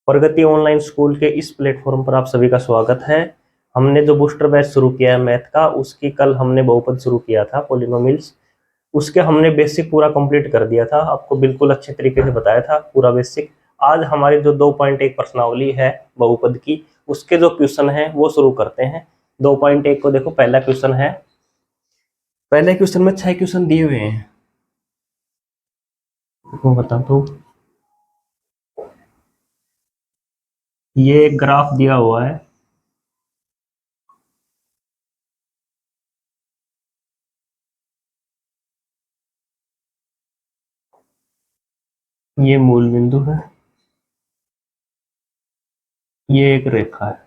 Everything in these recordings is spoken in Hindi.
प्रगति ऑनलाइन स्कूल के इस प्लेटफॉर्म पर आप सभी का स्वागत है। हमने जो बूस्टर बैच शुरू किया है मैथ का, उसकी कल हमने बहुपद शुरू किया था, पॉलिनोमियल्स। उसके हमने बेसिक पूरा कंप्लीट कर दिया था, आपको बिल्कुल अच्छे तरीके से बताया था पूरा बेसिक। आज हमारी जो 2.1 प्रश्नावली है बहुपद की, उसके जो क्वेश्चन है वो शुरू करते हैं। 2.1 को देखो, पहला क्वेश्चन है। पहले क्वेश्चन में 6 क्वेश्चन दिए हुए हैं, मैं बता दो। ये एक ग्राफ दिया हुआ है, ये मूल बिंदु है, ये एक रेखा है।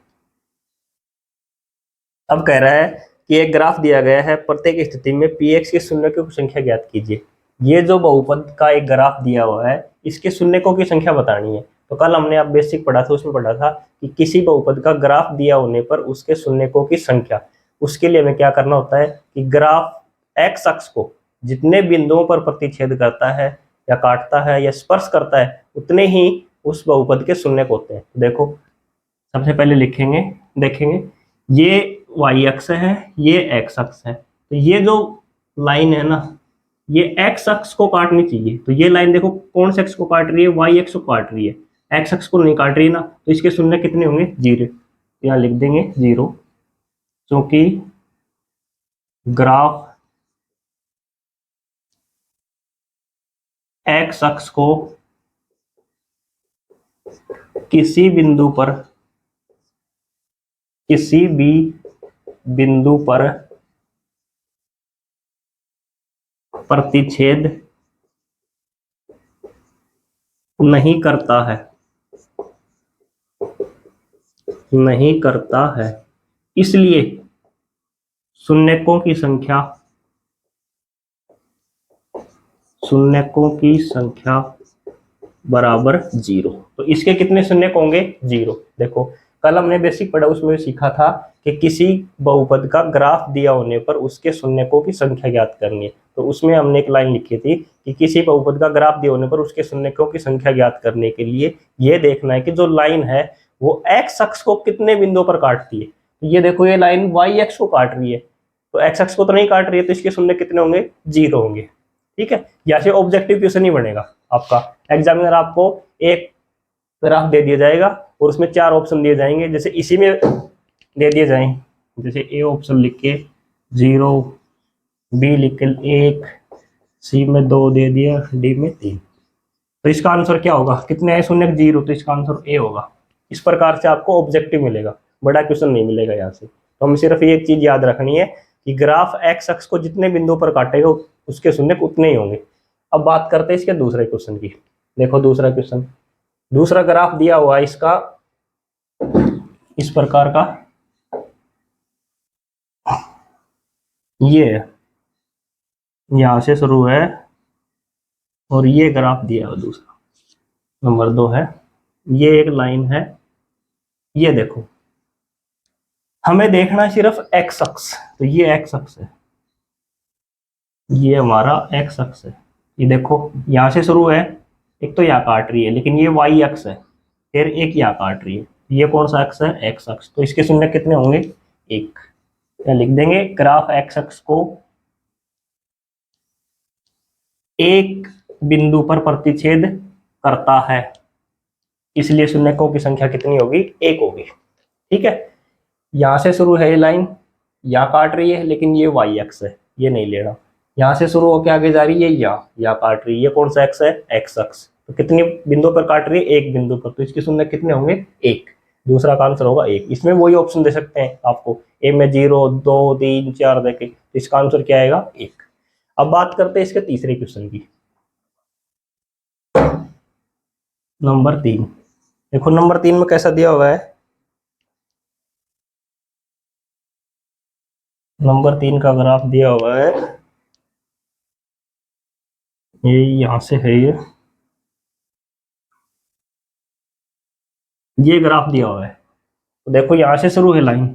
अब कह रहा है कि एक ग्राफ दिया गया है, प्रत्येक स्थिति में px के शून्यकों की संख्या ज्ञात कीजिए। ये जो बहुपद का एक ग्राफ दिया हुआ है, इसके शून्यकों की संख्या बतानी है। तो कल हमने आप बेसिक पढ़ा था, उसमें पढ़ा था कि किसी बहुपद का ग्राफ दिया होने पर उसके शून्यकों की संख्या। उसके लिए हमें क्या करना होता है कि ग्राफ एक्स अक्ष को जितने बिंदुओं पर प्रतिच्छेद करता है या काटता है या स्पर्श करता है, उतने ही उस बहुपद के शून्यक होते हैं। देखो, सबसे पहले लिखेंगे, देखेंगे, ये वाई अक्ष है, ये एक्स अक्ष है। तो ये जो लाइन है ना, ये एक्स अक्ष को काटनी चाहिए। तो ये लाइन देखो कौन से अक्ष को काट रही है, वाई अक्ष को काट रही है, एक्स अक्ष को नहीं काट रही है ना। तो इसके शून्य कितने होंगे, 0। यहाँ लिख देंगे 0, क्योंकि ग्राफ एक्स अक्ष को किसी बिंदु पर, किसी भी बिंदु पर प्रतिच्छेद नहीं करता है, नहीं करता है। इसलिए शून्यकों की संख्या, शून्यकों की संख्या बराबर 0। तो इसके कितने शून्यक होंगे, 0। देखो, कल हमने बेसिक पढ़ा, उसमें सीखा था कि किसी बहुपद का ग्राफ दिया होने पर उसके शून्यकों की संख्या ज्ञात करनी है। तो उसमें हमने एक लाइन लिखी थी कि किसी बहुपद का ग्राफ दिए होने पर उसके शून्यकों की संख्या ज्ञात करने के लिए ये देखना है कि जो लाइन है वो एक्स अक्ष को कितने बिंदुओं पर काटती है। तो ये देखो, ये लाइन वाई अक्ष को काट रही है, तो एक्स अक्ष को तो नहीं काट रही है, तो इसके शून्य कितने होंगे, 0 होंगे। ठीक है, या से ऑब्जेक्टिव क्वेश्चन ही बनेगा आपका। एग्जामिनर आपको एक ग्राफ दे दिया जाएगा और उसमें 4 ऑप्शन दिए जाएंगे, जैसे इसी में दे दिए जाएं, जैसे ए ऑप्शन लिख के 0, बी लिख के 1, सी में 2 दे दिया, डी में 3। तो इसका आंसर क्या होगा, कितने आए शून्य, 0। तो इसका आंसर ए होगा। इस प्रकार से आपको ऑब्जेक्टिव मिलेगा, बड़ा क्वेश्चन नहीं मिलेगा यहाँ से। तो हमें सिर्फ एक चीज याद रखनी है कि ग्राफ एक्स अक्ष को जितने बिंदु पर काटेगा उसके शून्य उतने ही होंगे। अब बात करते हैं इसके दूसरे क्वेश्चन की। देखो दूसरा क्वेश्चन, दूसरा ग्राफ दिया हुआ है इसका इस प्रकार का, ये यहां से शुरू है और ये ग्राफ दिया हुआ दूसरा नंबर 2 है, ये एक लाइन है। ये देखो, हमें देखना है सिर्फ एक्स अक्ष। तो ये एक्स अक्ष है, ये हमारा एक्स अक्ष है। ये देखो यहां से शुरू है, एक तो यहाँ काट रही है, लेकिन ये वाई अक्ष है, फिर एक यहाँ काट रही है। ये कौन सा अक्ष है, एक्स अक्ष। तो इसके शून्य कितने होंगे, 1। या लिख देंगे, ग्राफ एक्स अक्ष को एक बिंदु पर प्रतिच्छेद करता है, इसलिए शून्यकों की संख्या कितनी होगी, 1 होगी। ठीक है, यहां से शुरू है ये लाइन, यहाँ काट रही है, लेकिन ये वाई अक्ष है, ये नहीं लेना। यहाँ से शुरू होकर आगे जा रही है, यहाँ काट रही है, ये कौन सा एक्स है, एक्स अक्ष। तो कितनी बिंदु पर काट रही है, 1 बिंदु पर। तो इसके शून्य कितने होंगे, 1। दूसरा का आंसर होगा 1। इसमें वही ऑप्शन दे सकते हैं आपको, ए में 0, 2, 3, 4 देके। तो इसका आंसर क्या आएगा, 1। अब बात करते हैं इसके तीसरे क्वेश्चन की, नंबर 3। देखो नंबर 3 में कैसा दिया हुआ है, नंबर 3 का ग्राफ दिया हुआ है, ये यहां से है, ये ग्राफ दिया हुआ है। तो देखो यहां से शुरू है लाइन,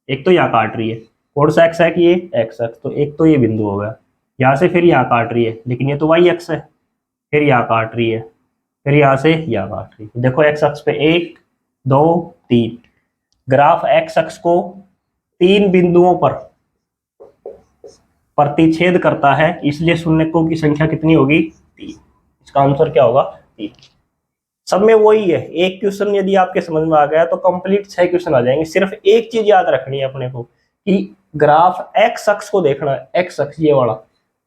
एक तो यहाँ काट रही है, कौन सा एक्स है कि ये एक्स एक्स। तो एक तो ये बिंदु हो गया, यहाँ से फिर यहाँ काट रही है, लेकिन ये तो वाई एक्स है, फिर यहाँ काट रही है, फिर यहाँ से यहाँ काट रही है। देखो एक्स अक्ष पे 1 2 3, ग्राफ एक्स अक्ष को 3 बिंदुओं पर प्रतिच्छेद करता है, इसलिए शून्यकों की संख्या कितनी होगी? 3। इसका आंसर क्या होगा? 3। सब में वही है। एक क्वेश्चन यदि आपके समझ में आ गया तो कंप्लीट 6 क्वेश्चन आ जाएंगे। सिर्फ एक चीज याद रखनी है अपने को कि ग्राफ एक्स अक्ष को देखना है, एक्स अक्ष ये वाला,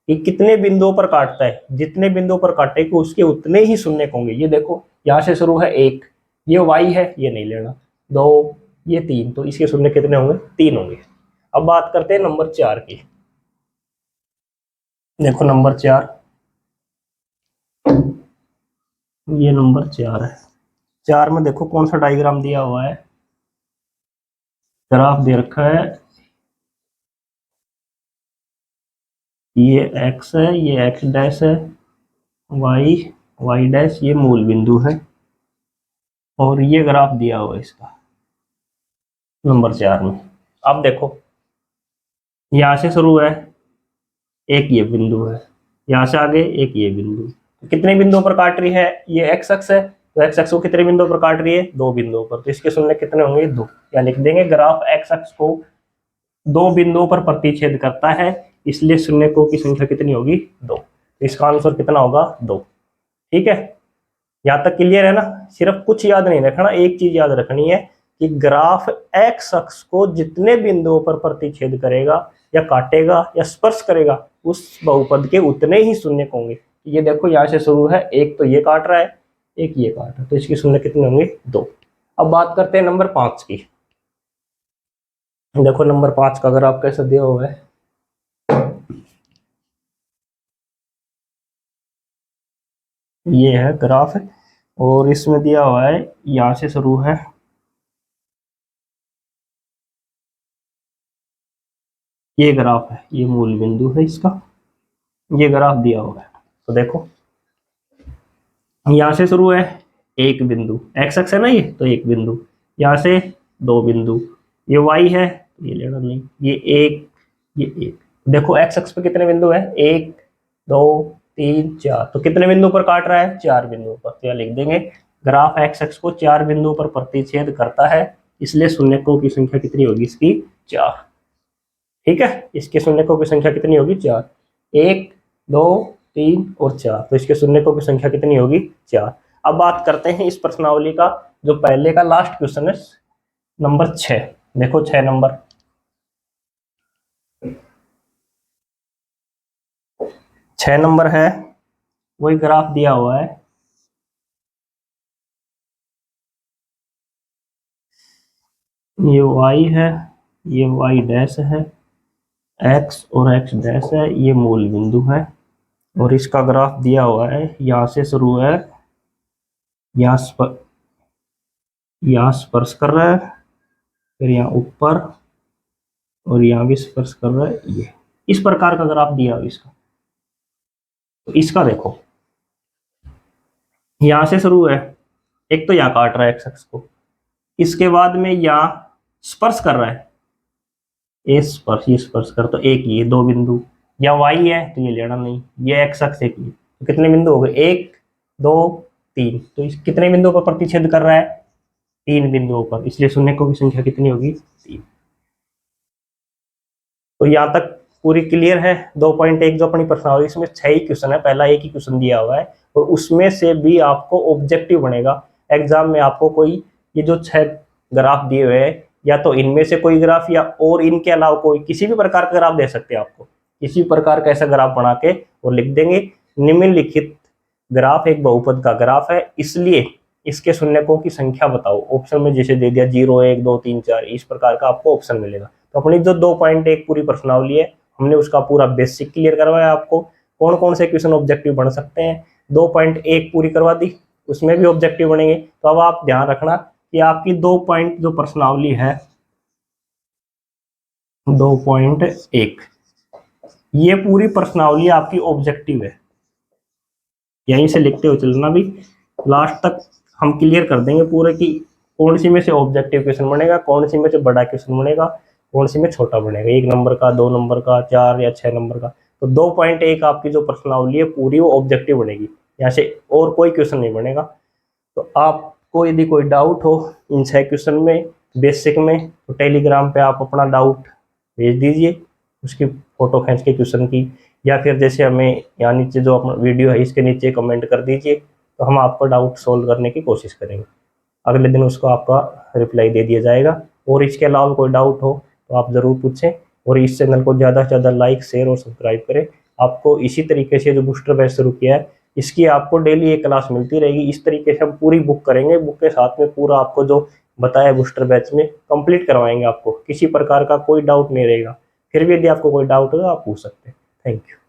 ये कितने बिंदुओं पर काटता है। जितने बिंदुओं पर काटेगा उसके उतने ही शून्य होंगे। ये देखो यहाँ से शुरू है 1, ये y है, ये नहीं लेना, 2, ये 3, तो इसके शून्य कितने होंगे? 3 होंगे। अब बात करते हैं नंबर 4 की। देखो नंबर 4, ये नंबर 4 है। 4 में देखो कौन सा डायग्राम दिया हुआ है, ग्राफ दे रखा है। ये x है, ये x डैश है, y डैश ये मूल बिंदु है, और ये ग्राफ दिया हुआ है इसका नंबर 4 में। अब देखो यहाँ से शुरू है, एक ये बिंदु है, यहाँ से आगे एक ये बिंदु, तो कितने बिंदुओं पर काट रही है? ये x अक्ष है, तो x अक्ष को कितने बिंदुओं पर काट रही है? 2 बिंदुओं पर, तो इसके शून्य कितने होंगे? 2। या लिख देंगे ग्राफ x अक्ष को 2 बिंदुओं पर प्रतिच्छेद करता है, इसलिए शून्यकों की संख्या कितनी होगी? 2। तो इसका आंसर कितना होगा? 2। ठीक है, यहाँ तक क्लियर है ना? सिर्फ कुछ याद नहीं रखना, एक चीज याद रखनी है कि ग्राफ एक्स अक्ष को जितने बिंदुओं पर प्रतिच्छेद करेगा या काटेगा या स्पर्श करेगा उस बहुपद के उतने ही शून्य होंगे। ये देखो यहाँ से शुरू है, एक तो ये काट रहा है, एक ये काट रहा है, तो इसके शून्य कितने होंगे? 2। अब बात करते हैं नंबर 5 की। देखो नंबर 5 का ग्राफ कैसा दिया हुआ है, ये है ग्राफ है, और इसमें दिया हुआ है यहाँ से शुरू है, ये ग्राफ है, ये मूल बिंदु है इसका, ये ग्राफ दिया हुआ है। तो देखो यहाँ से शुरू है एक बिंदु, एक्स अक्ष है ना ये, तो एक बिंदु, यहाँ से 2 बिंदु, ये y है, ये लेना नहीं, ये 1, ये 1। देखो एक्स अक्ष पे कितने बिंदु है? 1 2 3 4, तो कितने बिंदु पर काट रहा है? 4 बिंदुओं पर। तो यहाँ लिख देंगे ग्राफ एक्स अक्ष को 4 बिंदुओं पर प्रतिच्छेद करता है, इसलिए शून्यकों की संख्या कितनी होगी इसकी? 4। ठीक है, इसके शून्यकों की संख्या कितनी होगी? 4। 1 2 3 और 4, तो इसके शून्यकों की संख्या कितनी होगी? 4। अब बात करते हैं इस प्रश्नावली का जो पहले का लास्ट क्वेश्चन है, नंबर 6। देखो 6 नंबर, 6 नंबर है, वही ग्राफ दिया हुआ है, ये y है, ये y डैश है, x और x डैश है, ये मूल बिंदु है, और इसका ग्राफ दिया हुआ है, यहाँ से शुरू है, यहाँ स्पर्श कर रहा है, फिर यहाँ ऊपर, और यहाँ भी स्पर्श कर रहा है। ये इस प्रकार का ग्राफ दिया हुआ इसका। तो इसका देखो यहाँ से शुरू है, एक तो यहाँ काट रहा है एक्स अक्ष को, इसके बाद में यहाँ स्पर्श कर रहा है, ये स्पर्श कर, तो एक ये 2 बिंदु, या y है तो ये लेना नहीं, ये एक्स अक्ष एक ये, तो कितने बिंदु हो गए? 1 2 3, तो इस कितने बिंदुओं पर प्रतिच्छेद कर रहा है? 3 बिंदुओं पर, इसलिए शून्यकों की संख्या कितनी होगी? 3। तो यहाँ तक पूरी क्लियर है। 2.1 जो अपनी प्रश्नावली, इसमें 6 ही क्वेश्चन है, पहला एक ही क्वेश्चन दिया हुआ है, और उसमें से भी आपको ऑब्जेक्टिव बनेगा एग्जाम में। आपको कोई ये जो 6 ग्राफ दिए हुए हैं, या तो इनमें से कोई ग्राफ या और इनके अलावा कोई किसी भी प्रकार का ग्राफ दे सकते हैं आपको, किसी भी प्रकार का ऐसा ग्राफ बना के और लिख देंगे निम्नलिखित ग्राफ एक बहुपद का ग्राफ है, इसलिए इसके शून्यकों की संख्या बताओ। ऑप्शन में जैसे दे दिया 0 1 2 3 4, इस प्रकार का आपको ऑप्शन मिलेगा। तो अपनी जो 2.1 पूरी प्रश्नावली है, हमने उसका पूरा बेसिक क्लियर करवाया आपको, कौन कौन से क्वेश्चन ऑब्जेक्टिव बन सकते हैं। 2.1 पूरी करवा दी, उसमें भी ऑब्जेक्टिव बनेंगे। तो अब आप ध्यान रखना कि आपकी 2 पॉइंट जो प्रश्नावली है 2.1, ये पूरी प्रश्नावली आपकी ऑब्जेक्टिव है, यहीं से लिखते हुए चलना, भी लास्ट तक हम क्लियर कर देंगे पूरे की कौन सी में से ऑब्जेक्टिव क्वेश्चन बनेगा, कौन सी में से बड़ा क्वेश्चन बनेगा, कौन सी में छोटा बनेगा, 1 नंबर का, 2 नंबर का, 4 या 6 नंबर का। तो 2.1 आपकी जो प्रश्नावली है पूरी वो ऑब्जेक्टिव बनेगी, यहाँ से और कोई क्वेश्चन नहीं बनेगा। तो आपको यदि कोई डाउट हो इन 6 क्वेश्चन में बेसिक में, तो टेलीग्राम पे आप अपना डाउट भेज दीजिए, उसकी फोटो खींच के क्वेश्चन की, या फिर जैसे हमें यहाँ नीचे जो अपना वीडियो है इसके नीचे कमेंट कर दीजिए, तो हम आपका डाउट सोल्व करने की कोशिश करेंगे। अगले दिन उसको आपका रिप्लाई दे दिया जाएगा। और इसके अलावा कोई डाउट हो तो आप ज़रूर पूछें, और इस चैनल को ज़्यादा से ज़्यादा लाइक, शेयर और सब्सक्राइब करें। आपको इसी तरीके से जो बूस्टर बैच शुरू किया है इसकी आपको डेली एक क्लास मिलती रहेगी। इस तरीके से हम पूरी बुक करेंगे, बुक के साथ में पूरा आपको जो बताया बूस्टर बैच में कंप्लीट करवाएंगे, आपको किसी प्रकार का कोई डाउट नहीं रहेगा। फिर भी यदि आपको कोई डाउट हो तो आप पूछ सकते हैं। Thank you.